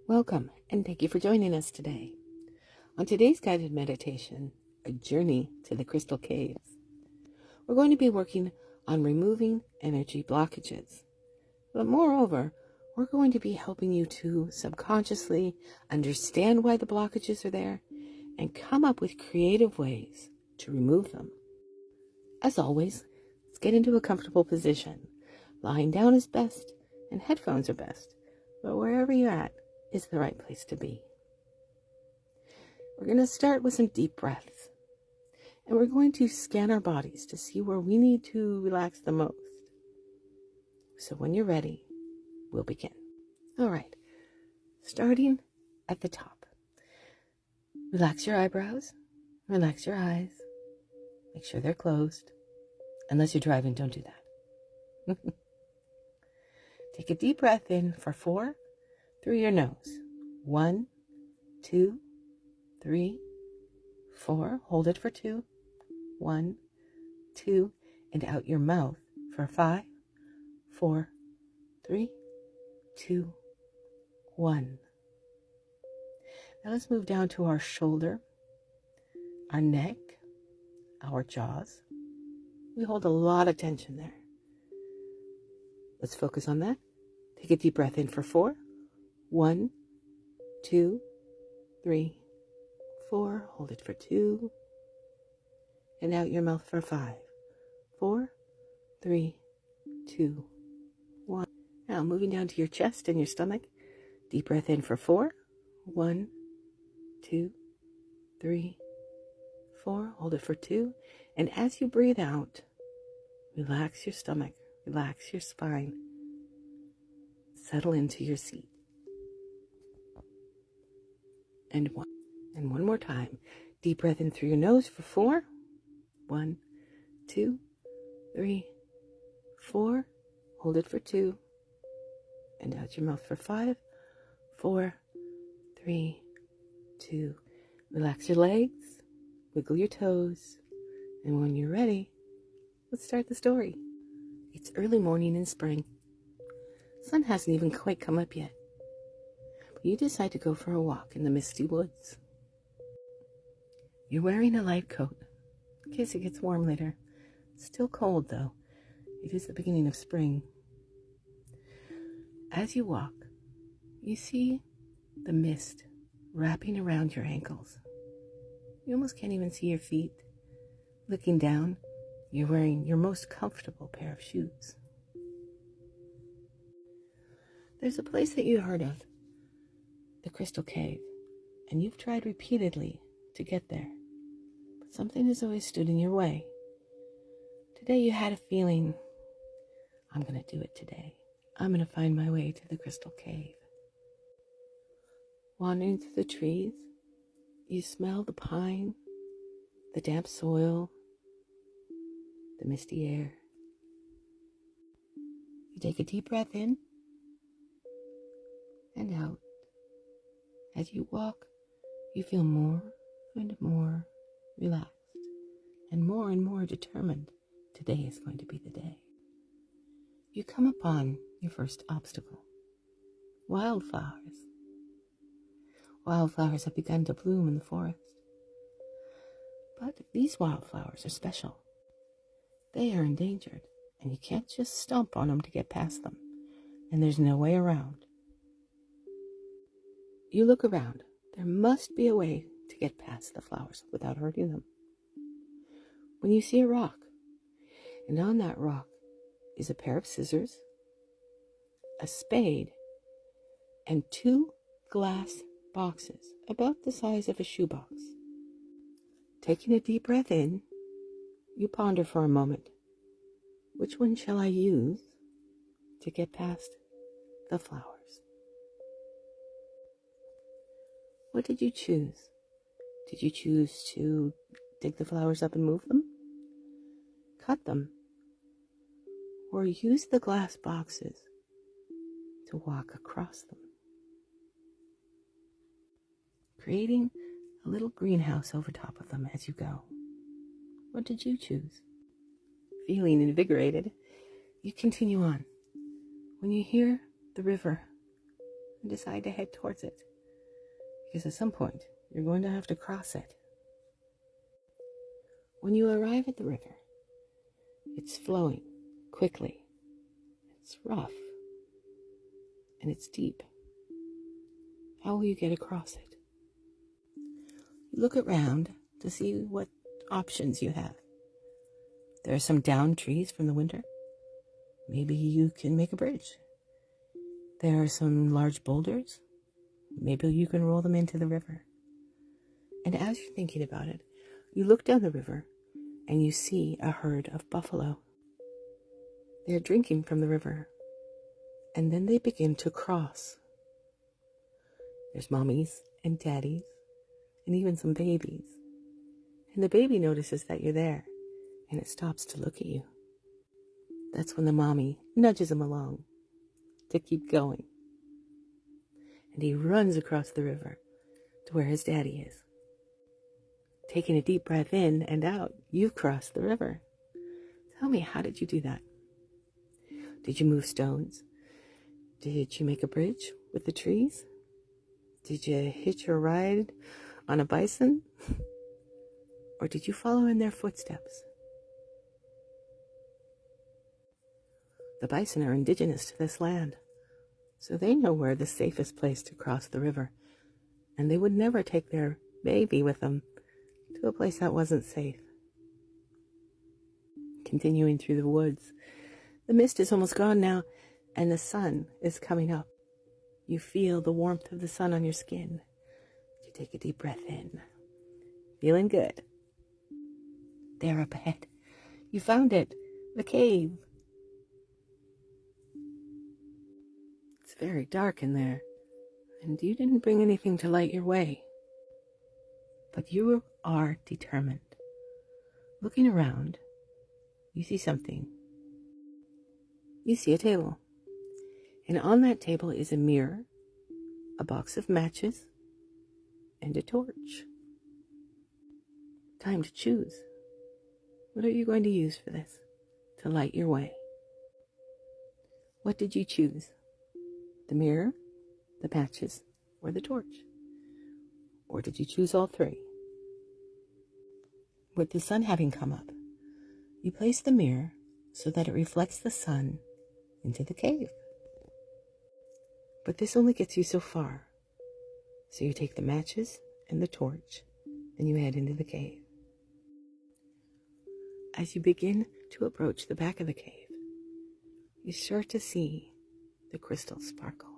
Welcome, and thank you for joining us today. On today's guided meditation, a journey to the crystal caves, we're going to be working on removing energy blockages. But moreover, we're going to be helping you to subconsciously understand why the blockages are there and come up with creative ways to remove them. As always, let's get into a comfortable position. Lying down is best, and headphones are best, but wherever you're at is the right place to be. We're going to start with some deep breaths, and we're going to scan our bodies to see where we need to relax the most. So when you're ready, we'll begin. All right, starting at the top. Relax your eyebrows, relax your eyes, make sure they're closed. Unless you're driving, don't do that. Take a deep breath in for 4 through your nose. 1, 2, 3, 4. Hold it for 2. 1, 2, and out your mouth for 5, 4, 3, 2, 1. Now let's move down to our shoulder, our neck, our jaws. We hold a lot of tension there. Let's focus on that. Take a deep breath in for 4. 1, 2, 3, 4. Hold it for 2. And out your mouth for 5, 4, 3, 2, 1. Now moving down to your chest and your stomach. Deep breath in for 4. 1, 2, 3, 4. Hold it for 2. And as you breathe out, relax your stomach, relax your spine. Settle into your seat. And 1. And one more time. Deep breath in through your nose for 4. 1, 2, 3, 4. Hold it for 2. And out your mouth for 5, 4, 3, 2. Relax your legs, wiggle your toes, and when you're ready, let's start the story. It's early morning in spring. Sun hasn't even quite come up yet, but you decide to go for a walk in the misty woods. You're wearing a light coat in case it gets warm later. It's still cold though. It is the beginning of spring. As you walk, you see the mist wrapping around your ankles. You almost can't even see your feet. Looking down, you're wearing your most comfortable pair of shoes. There's a place that you heard of, the Crystal Cave, and you've tried repeatedly to get there, but something has always stood in your way. Today you had a feeling, I'm going to do it today. I'm going to find my way to the Crystal Cave. Wandering through the trees, you smell the pine, the damp soil, the misty air. You take a deep breath in and out. As you walk, you feel more and more relaxed and more determined. Today is going to be the day. You come upon your first obstacle. Wildflowers. Wildflowers have begun to bloom in the forest. But these wildflowers are special. They are endangered, and you can't just stomp on them to get past them. And there's no way around. You look around. There must be a way to get past the flowers without hurting them. When you see a rock, and on that rock is a pair of scissors, a spade, and 2 glass boxes about the size of a shoebox. Taking a deep breath in, you ponder for a moment. Which one shall I use to get past the flowers? What did you choose? Did you choose to dig the flowers up and move them? Cut them? Or use the glass boxes to walk across them? Creating a little greenhouse over top of them as you go. What did you choose? Feeling invigorated, you continue on. When you hear the river and decide to head towards it, because at some point you're going to have to cross it. When you arrive at the river, it's flowing quickly, it's rough, and it's deep. How will you get across it? You look around to see what options you have. There are some downed trees from the winter. Maybe you can make a bridge. There are some large boulders. Maybe you can roll them into the river. And as you're thinking about it, you look down the river and you see a herd of buffalo. They're drinking from the river, and then they begin to cross. There's mommies and daddies and even some babies. And the baby notices that you're there, and it stops to look at you. That's when the mommy nudges him along to keep going. And he runs across the river to where his daddy is. Taking a deep breath in and out, you've crossed the river. Tell me, how did you do that? Did you move stones? Did you make a bridge with the trees? Did you hitch a ride on a bison? Or did you follow in their footsteps? The bison are indigenous to this land, so they know where the safest place to cross the river, and they would never take their baby with them to a place that wasn't safe. Continuing through the woods, the mist is almost gone now, and the sun is coming up. You feel the warmth of the sun on your skin. You take a deep breath in, feeling good. There up ahead, you found it, the cave. It's very dark in there, and you didn't bring anything to light your way. But you are determined. Looking around, you see something. You see a table. And on that table is a mirror, a box of matches, and a torch. Time to choose. What are you going to use for this to light your way? What did you choose? The mirror, the matches, or the torch? Or did you choose all three? With the sun having come up, you place the mirror so that it reflects the sun into the cave. But this only gets you so far. So you take the matches and the torch, and you head into the cave. As you begin to approach the back of the cave, you start to see the crystal sparkle.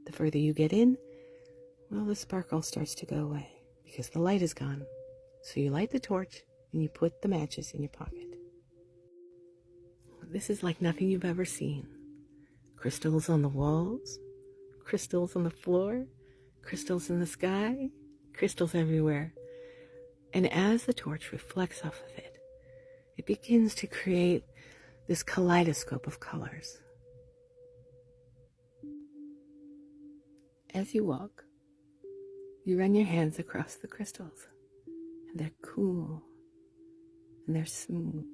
The further you get in, well, the sparkle starts to go away because the light is gone. So you light the torch and you put the matches in your pocket. This is like nothing you've ever seen. Crystals on the walls, crystals on the floor, crystals in the sky, crystals everywhere. And as the torch reflects off of it, it begins to create this kaleidoscope of colors. As you walk, you run your hands across the crystals, and they're cool, and they're smooth.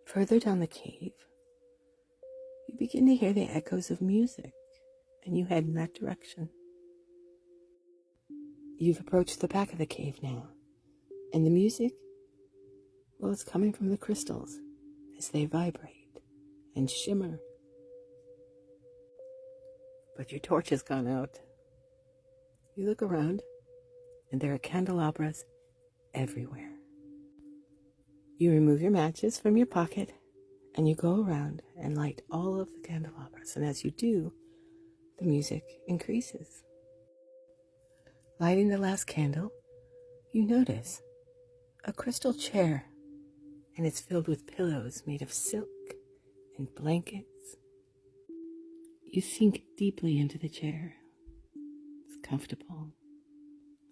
Further down the cave, you begin to hear the echoes of music, and you head in that direction. You've approached the back of the cave now, and the music, well, it's coming from the crystals as they vibrate and shimmer. But your torch has gone out. You look around, and there are candelabras everywhere. You remove your matches from your pocket, and you go around and light all of the candelabras. And as you do, the music increases. Lighting the last candle, you notice a crystal chair, and it's filled with pillows made of silk and blankets. You sink deeply into the chair. It's comfortable.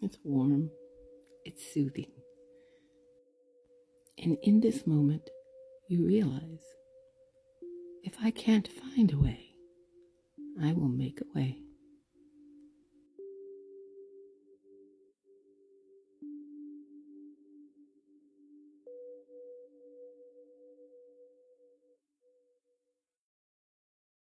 It's warm. It's soothing. And in this moment, you realize, if I can't find a way, I will make a way.